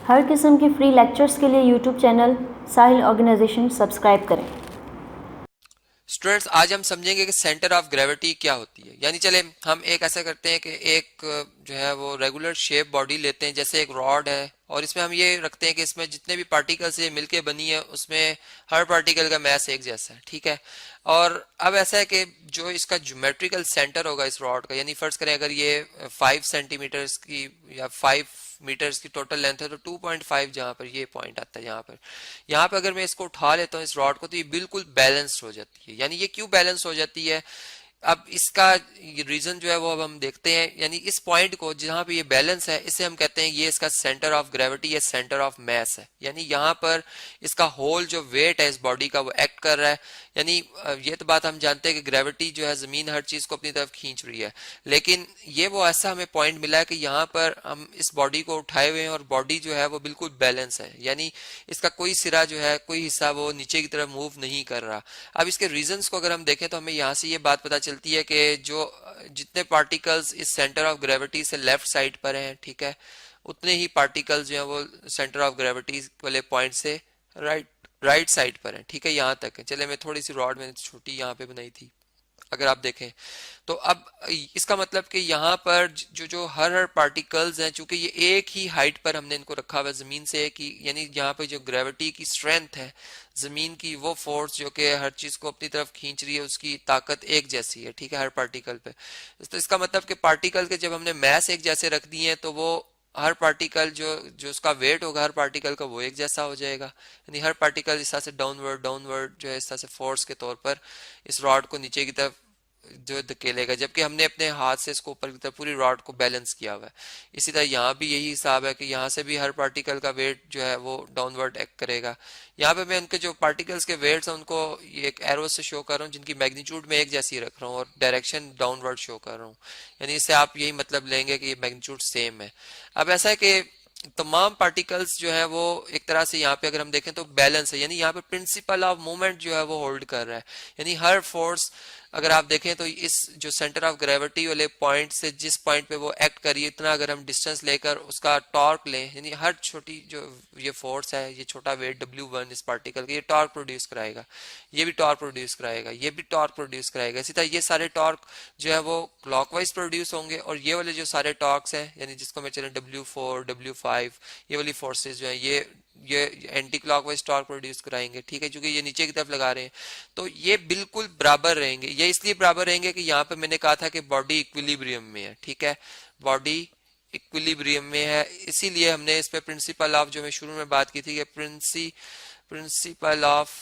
हर किस्म के free lectures के लिए यूट्यूब चैनल साहिल ऑर्गेनाइजेशन सब्सक्राइब करें। स्टूडेंट्स, आज हम समझेंगे कि सेंटर ऑफ ग्रेविटी क्या होती है। यानी चले हम एक ऐसा करते हैं कि एक जो है वो रेगुलर शेप बॉडी लेते हैं, जैसे एक रॉड है, और इसमें हम ये रखते हैं कि इसमें जितने भी पार्टिकल्स ये मिलके बनी है उसमें हर पार्टिकल का मास एक जैसा है, ठीक है। और अब ऐसा है कि जो इसका ज्योमेट्रिकल सेंटर होगा इस रॉड का, यानी फर्ज करें अगर ये 5 सेंटीमीटर्स की या 5 मीटर्स की टोटल लेंथ है, तो 2.5 जहाँ पर ये पॉइंट आता है, यहाँ पर अगर मैं इसको उठा लेता हूँ इस रॉड को, तो ये बिल्कुल बैलेंस्ड हो जाती है। यानी ये क्यों बैलेंस हो जाती है, अब इसका रीजन जो है वो अब हम देखते हैं। यानी इस पॉइंट को जहां पे ये बैलेंस है, इसे हम कहते हैं ये इसका सेंटर ऑफ ग्रेविटी या सेंटर ऑफ मास है। यानी यहाँ पर इसका होल जो वेट है इस बॉडी का वो एक्ट कर रहा है। यानी ये तो बात हम जानते हैं कि ग्रेविटी जो है जमीन हर चीज को अपनी तरफ खींच रही है, लेकिन ये वो ऐसा हमें पॉइंट मिला है कि यहाँ पर हम इस बॉडी को उठाए हुए हैं और बॉडी जो है वो बिल्कुल बैलेंस है। यानी इसका कोई सिरा जो है, कोई हिस्सा वो नीचे की तरफ मूव नहीं कर रहा। अब इसके रीजंस को अगर हम देखें तो हमें यहाँ से ये बात पता चलती है कि जो जितने पार्टिकल्स इस सेंटर ऑफ ग्रेविटी से लेफ्ट साइड पर हैं, ठीक है, उतने ही पार्टिकल्स जो हैं वो सेंटर ऑफ ग्रेविटी वाले पॉइंट से राइट साइड पर हैं, ठीक है। यहाँ तक है। चले मैं थोड़ी सी रॉड मैंने छोटी यहाँ पे बनाई थी, अगर आप देखें तो अब इसका मतलब कि यहाँ पर जो जो हर पार्टिकल्स हैं, चूंकि ये एक ही हाइट पर हमने इनको रखा हुआ है जमीन से, कि यानी यहाँ पे जो ग्रेविटी की स्ट्रेंथ है जमीन की, वो फोर्स जो कि हर चीज को अपनी तरफ खींच रही है, उसकी ताकत एक जैसी है, ठीक है, हर पार्टिकल पे। तो इसका मतलब कि पार्टिकल के जब हमने मैस एक जैसे रख दिए हैं, तो वो हर पार्टिकल जो जो उसका वेट होगा हर पार्टिकल का वो एक जैसा हो जाएगा। यानी हर पार्टिकल इस तरह से डाउनवर्ड डाउनवर्ड जो है इस तरह से फोर्स के तौर पर इस रॉड को नीचे की तरफ जो धकेलेगा, जबकि हमने अपने हाथ से इसको ऊपर की तरफ पूरी रॉड को बैलेंस किया हुआ है। इसी तरह यहाँ भी यही हिसाब है कि यहाँ से भी हर पार्टिकल का वेट जो है वो डाउनवर्ड एक्ट करेगा। यहाँ पे मैं उनके जो पार्टिकल्स के वेट्स हैं उनको ये एक एरो से शो कर रहा हूँ, जिनकी मैग्नीट्यूड में एक जैसी रख रहा हूँ और डायरेक्शन डाउनवर्ड शो कर रहा हूँ। यानी इससे आप यही मतलब लेंगे कि ये मैग्नीट्यूड सेम है। अब ऐसा है कि तमाम पार्टिकल्स जो है वो एक तरह से यहाँ पे अगर हम देखें तो बैलेंस है। यानी यहाँ पे प्रिंसिपल ऑफ मूवमेंट जो है वो होल्ड कर रहा है। यानी हर फोर्स अगर आप देखें तो इस जो सेंटर ऑफ ग्रेविटी वाले पॉइंट से जिस पॉइंट पे वो एक्ट करिए, इतना अगर हम डिस्टेंस लेकर उसका टॉर्क लें, यानी हर छोटी जो ये फोर्स है, ये छोटा वेट W1 इस पार्टिकल का, ये टॉर्क प्रोड्यूस कराएगा, ये भी टॉर्क प्रोड्यूस कराएगा, ये भी टॉर्क प्रोड्यूस कराएगा। इसी तरह ये सारे टॉर्क जो है वो क्लॉकवाइज प्रोड्यूस होंगे, और ये वाले जो सारे टॉर्क्स हैं, यानी जिसको मैं चलें W4 W5, ये वाली फोर्सेज जो है ये एंटी क्लॉकवाइज टॉर्क प्रोड्यूस कराएंगे, ठीक है, क्योंकि ये नीचे की तरफ लगा रहे हैं। तो ये बिल्कुल बराबर रहेंगे। ये इसलिए बराबर रहेंगे कि यहाँ पे मैंने कहा था कि बॉडी इक्विलिब्रियम में है, ठीक है, बॉडी इक्विलिब्रियम में है। इसीलिए हमने इस पे प्रिंसिपल ऑफ जो मैं शुरू में बात की थी कि प्रिंसिपल ऑफ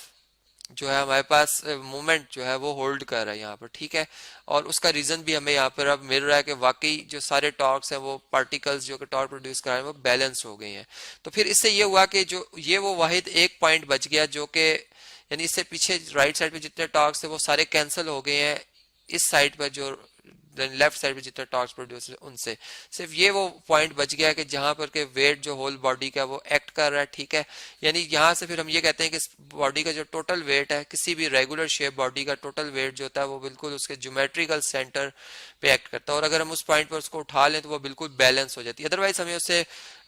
जो है हमारे पास मूवमेंट जो है वो होल्ड कर रहा है यहाँ पर, ठीक है। और उसका रीजन भी हमें यहाँ पर अब मिल रहा है कि वाकई जो सारे टॉर्क्स हैं वो पार्टिकल्स जो कि टॉर्क प्रोड्यूस कर रहे हैं वो बैलेंस हो गए हैं। तो फिर इससे ये हुआ कि जो ये वो वाहिद एक पॉइंट बच गया जो कि यानी इससे पीछे राइट साइड पे जितने टॉर्क्स थे वो सारे कैंसिल हो गए हैं। इस साइड पर जो लेफ्ट साइड पे जितने टॉर्क्स प्रोड्यूस उनसे सिर्फ ये वो पॉइंट बच गया है कि जहां पर के वेट जो होल बॉडी का वो एक्ट कर रहा है, ठीक है। यानी यहाँ से फिर हम ये कहते हैं कि इस बॉडी का जो टोटल वेट है, किसी भी रेगुलर शेप बॉडी का टोटल वेट जो होता है वो बिल्कुल उसके ज्योमेट्रिकल सेंटर पे एक्ट करता है, और अगर हम उस पॉइंट पर उसको उठा लें तो वो बिल्कुल बैलेंस हो जाती है। अदरवाइज हमें उससे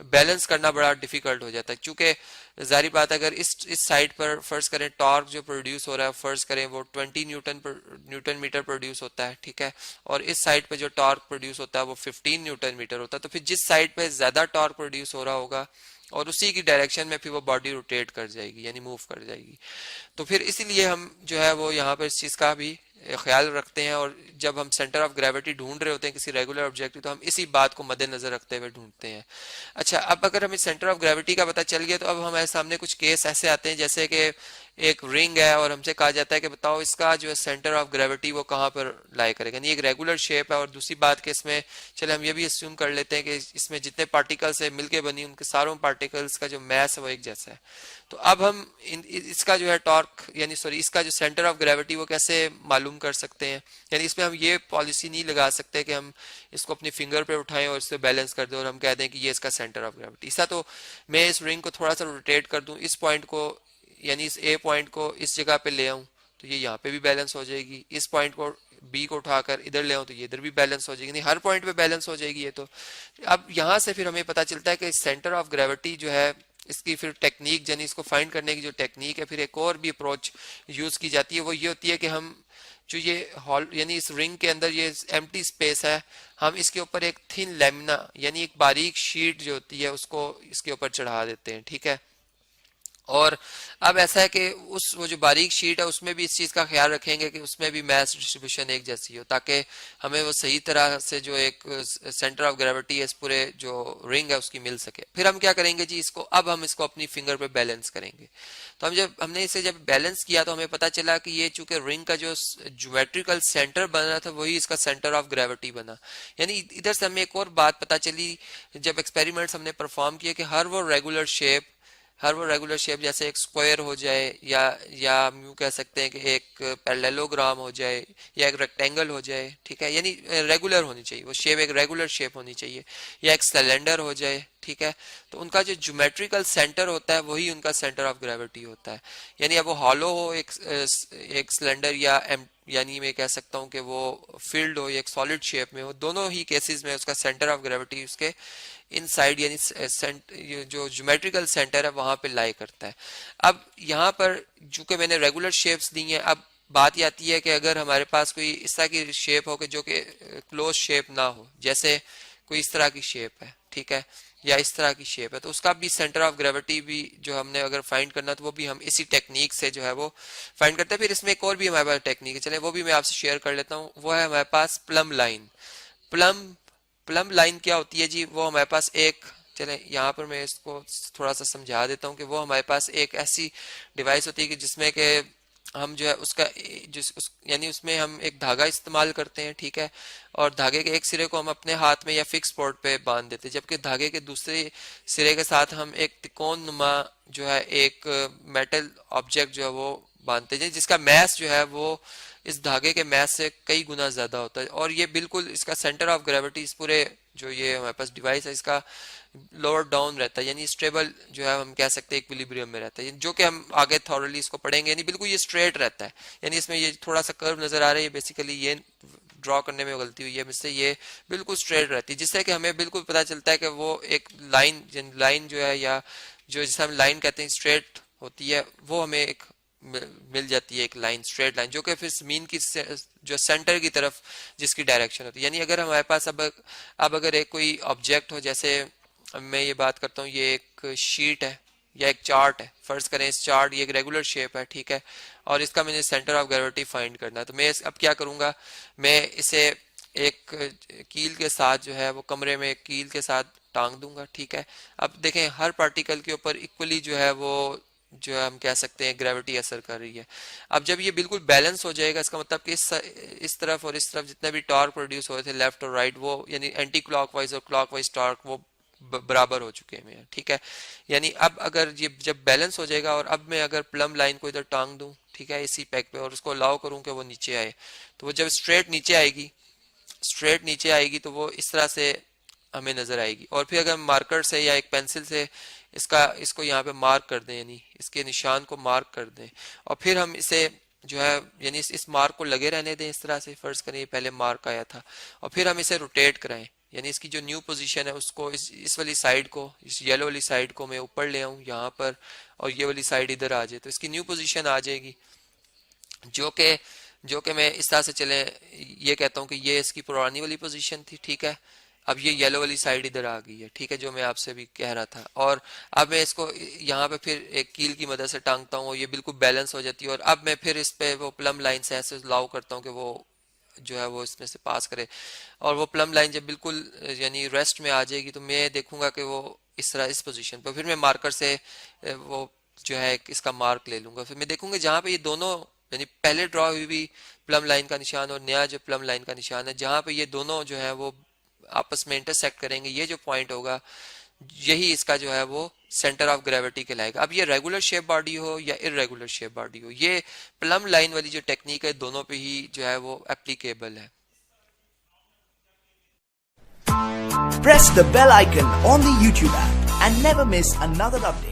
बैलेंस करना बड़ा डिफिकल्ट हो जाता है, क्योंकि जारी बात है अगर इस साइड पर फर्ज करें टॉर्क जो प्रोड्यूस हो रहा है, फर्ज करें वो 20 न्यूटन मीटर प्रोड्यूस होता है, ठीक है, और इस साइड पे जो टॉर्क प्रोड्यूस होता है वो 15 न्यूटन मीटर होता है, तो फिर जिस साइड पे ज्यादा टॉर्क प्रोड्यूस हो रहा होगा और उसी की डायरेक्शन में फिर वो बॉडी रोटेट कर जाएगी, यानी मूव कर जाएगी। तो फिर इसीलिए हम जो है वो यहाँ पर इस चीज का भी ख्याल रखते हैं, और जब हम सेंटर ऑफ ग्रेविटी ढूंढ रहे होते हैं किसी रेगुलर ऑब्जेक्ट तो हम इसी बात को मद्देनजर रखते हुए ढूंढते हैं। अच्छा, अब अगर हमें सेंटर ऑफ ग्रेविटी का पता चल गया तो अब हमारे सामने कुछ केस ऐसे आते हैं जैसे कि एक रिंग है और हमसे कहा जाता है कि बताओ इसका जो है सेंटर ऑफ ग्रेविटी वो कहाँ पर लाई करेगा। यानी एक रेगुलर शेप है, और दूसरी बात कि इसमें चले हम ये भी अस्यूम कर लेते हैं कि इसमें जितने पार्टिकल्स है मिलके बनी उनके सारों पार्टिकल्स का जो मैस है वो एक जैसा है। तो अब हम इसका जो है टॉर्क यानी सॉरी इसका जो सेंटर ऑफ ग्रेविटी वो कैसे मालूम कर सकते हैं। यानी इसमें हम ये पॉलिसी नहीं लगा सकते कि हम इसको अपनी फिंगर पे उठाएं और इससे बैलेंस कर दें और हम कह दें कि ये इसका सेंटर ऑफ ग्रेविटी। ऐसा तो मैं इस रिंग को थोड़ा सा रोटेट कर दूं, इस पॉइंट को यानी इस ए पॉइंट को इस जगह पे ले आऊं, तो ये यहाँ पे भी बैलेंस हो जाएगी, इस पॉइंट को बी को उठाकर इधर ले आऊं तो ये इधर भी बैलेंस हो जाएगी, नहीं हर पॉइंट पे बैलेंस हो जाएगी ये तो। अब यहाँ से फिर हमें पता चलता है कि सेंटर ऑफ ग्रेविटी जो है इसकी फिर टेक्निक, यानी इसको फाइंड करने की जो टेक्निक है, फिर एक और भी अप्रोच यूज की जाती है, वो ये होती है कि हम जो ये हॉल यानी इस रिंग के अंदर ये एम्प्टी स्पेस है, हम इसके ऊपर एक थिन लेमिना यानी एक बारीक शीट जो होती है उसको इसके ऊपर चढ़ा देते हैं, ठीक है। और अब ऐसा है कि वो जो बारीक शीट है उसमें भी इस चीज़ का ख्याल रखेंगे कि उसमें भी मास डिस्ट्रीब्यूशन एक जैसी हो, ताकि हमें वो सही तरह से जो एक सेंटर ऑफ ग्रेविटी है इस पूरे जो रिंग है उसकी मिल सके। फिर हम क्या करेंगे जी, अब हम इसको अपनी फिंगर पे बैलेंस करेंगे। तो हमने इसे जब बैलेंस किया तो हमें पता चला कि ये चूंकि रिंग का जो ज्योमेट्रिकल सेंटर बन रहा था वही इसका सेंटर ऑफ ग्रेविटी बना। यानी इधर से हमें एक और बात पता चली जब एक्सपेरिमेंट्स हमने परफॉर्म किए कि हर वो रेगुलर शेप जैसे एक स्क्वायर हो जाए या हम यूं कह सकते हैं कि एक पैरेललोग्राम हो जाए या एक रेक्टेंगल हो जाए, ठीक है, यानी रेगुलर होनी चाहिए वो शेप, एक रेगुलर शेप होनी चाहिए, या एक सिलेंडर हो जाए, ठीक है, तो उनका जो ज्योमेट्रिकल सेंटर होता है वही उनका सेंटर ऑफ ग्रेविटी होता है। यानी अब वो हॉलो हो एक सिलेंडर यानी मैं कह सकता हूँ कि वो फील्ड हो या एक सॉलिड शेप में हो, दोनों ही केसेस में उसका सेंटर ऑफ ग्रेविटी उसके इनसाइड यानी जो ज्योमेट्रिकल सेंटर है वहां पे लाई करता है। अब यहाँ पर चूंकि मैंने रेगुलर शेप्स दी हैं, अब बात ये आती है कि अगर हमारे पास कोई इस तरह की शेप हो कि जो कि क्लोज शेप ना हो, जैसे कोई इस तरह की शेप है, ठीक है, या इस तरह की शेप है, तो उसका भी सेंटर ऑफ ग्रेविटी भी जो हमने अगर फाइंड करना तो वो भी हम इसी टेक्निक से जो है वो फाइंड करते हैं। फिर इसमें एक और भी हमारे पास टेक्निक है, चले वो भी मैं आपसे शेयर कर लेता हूँ। वो है हमारे पास प्लम लाइन। प्लम लाइन क्या होती है जी, वो हमारे पास एक, चले यहाँ पर मैं इसको थोड़ा सा समझा देता हूँ कि वो हमारे पास एक ऐसी डिवाइस होती है कि जिसमें कि हम जो है उसका यानी उसमें हम एक धागा इस्तेमाल करते हैं, ठीक है, और धागे के एक सिरे को हम अपने हाथ में या फिक्स पॉइंट पे बांध देते हैं, जबकि धागे के दूसरे सिरे के साथ हम एक त्रिकोण नुमा जो है एक मेटल ऑब्जेक्ट जो है वो बांधते हैं, जिसका मैस जो है वो इस धागे के मैस से कई गुना ज्यादा होता है। और ये बिल्कुल इसका सेंटर ऑफ ग्रेविटी इस पूरे जो ये हमारे पास डिवाइस है इसका लोअर डाउन रहता है, यानी स्टेबल जो है हम कह सकते हैं इक्विलिब्रियम में रहता है, जो कि हम आगे थॉरली इसको पढ़ेंगे। यानी बिल्कुल ये स्ट्रेट रहता है, यानी इसमें ये थोड़ा सा कर्व नजर आ रहा है, बेसिकली ये ड्रॉ करने में गलती हुई है मुझसे, ये बिल्कुल स्ट्रेट रहती है, जिससे कि हमें बिल्कुल पता चलता है कि वो एक लाइन जो है या जो जिसे हम लाइन कहते हैं स्ट्रेट होती है, वो हमें एक मिल जाती है, एक लाइन, स्ट्रेट लाइन, जो कि फिर जमीन की जो सेंटर की तरफ जिसकी डायरेक्शन होती है। यानी अगर हमारे पास अब अगर एक कोई ऑब्जेक्ट हो, जैसे मैं ये बात करता हूँ, ये एक शीट है या एक चार्ट है, फर्ज करें इस चार्ट ये एक रेगुलर शेप है, ठीक है, और इसका मैंने सेंटर ऑफ ग्रेविटी फाइंड करना है, तो मैं अब क्या करूंगा, मैं इसे एक कील के साथ जो है वो कमरे में एक कील के साथ टांग दूंगा, ठीक है। अब देखें हर पार्टिकल के ऊपर इक्वली जो है वो जो है हम कह सकते हैं ग्रेविटी असर कर रही है। अब जब ये बिल्कुल बैलेंस हो जाएगा, इसका मतलब कि इस तरफ और इस तरफ जितने भी टॉर्क प्रोड्यूस हुए थे लेफ्ट और राइट, वो यानी एंटी क्लॉकवाइज और क्लॉकवाइज टॉर्क वो बराबर हो चुके हैं, ठीक है। यानी अब अगर ये जब बैलेंस हो जाएगा और अब मैं अगर प्लम लाइन को इधर टांग दूं, ठीक है, इसी पैक पे, और उसको अलाउ करूं कि वो नीचे आए, तो वो जब स्ट्रेट नीचे आएगी तो वो इस तरह से हमें नजर आएगी। और फिर अगर हम मार्कर से या एक पेंसिल से इसको यहाँ पे मार्क कर दें, यानी इसके निशान को मार्क कर दें, और फिर हम इसे जो है यानी इस मार्क को लगे रहने दें इस तरह से, फर्ज करें पहले मार्क आया था, और फिर हम इसे रोटेट कराएं, यानी इसकी जो न्यू पोजीशन है उसको इस वाली साइड को, इस येलो वाली साइड को मैं ऊपर ले आऊं यहाँ पर, और ये वाली साइड इधर आ जाए, तो इसकी न्यू पोजीशन आ जाएगी, जो कि मैं इस तरह से चले ये कहता हूँ कि ये इसकी पुरानी वाली पोजीशन थी, ठीक है। अब ये येलो वाली साइड इधर आ गई है, ठीक है, जो मैं आपसे भी कह रहा था, और अब मैं इसको यहाँ पे फिर एक कील की मदद से टांगता हूँ, ये बिल्कुल बैलेंस हो जाती है, और अब मैं फिर इस पे वो प्लम लाइन से ऐसे लाउ करता हूँ कि वो जो है वो इसमें से पास करे, और वो प्लम लाइन जब बिल्कुल यानी रेस्ट में आ जाएगी तो मैं देखूंगा कि वो इस तरह इस पोजीशन पर, फिर मैं मार्कर से वो जो है इसका मार्क ले लूंगा, फिर मैं देखूंगा जहाँ पे ये दोनों यानी पहले ड्रॉ हुई भी प्लम लाइन का निशान और नया जो प्लम लाइन का निशान है, जहाँ पे ये दोनों जो है वो आपस में इंटरसेक्ट करेंगे, ये जो पॉइंट होगा यही इसका जो है वो सेंटर ऑफ ग्रेविटी कहलाएगा। अब ये रेगुलर शेप बॉडी हो या इररेगुलर शेप बॉडी हो, ये प्लम लाइन वाली जो टेक्निक है दोनों पे ही जो है वो एप्लीकेबल है। Press the bell icon on the YouTube app and never miss another update.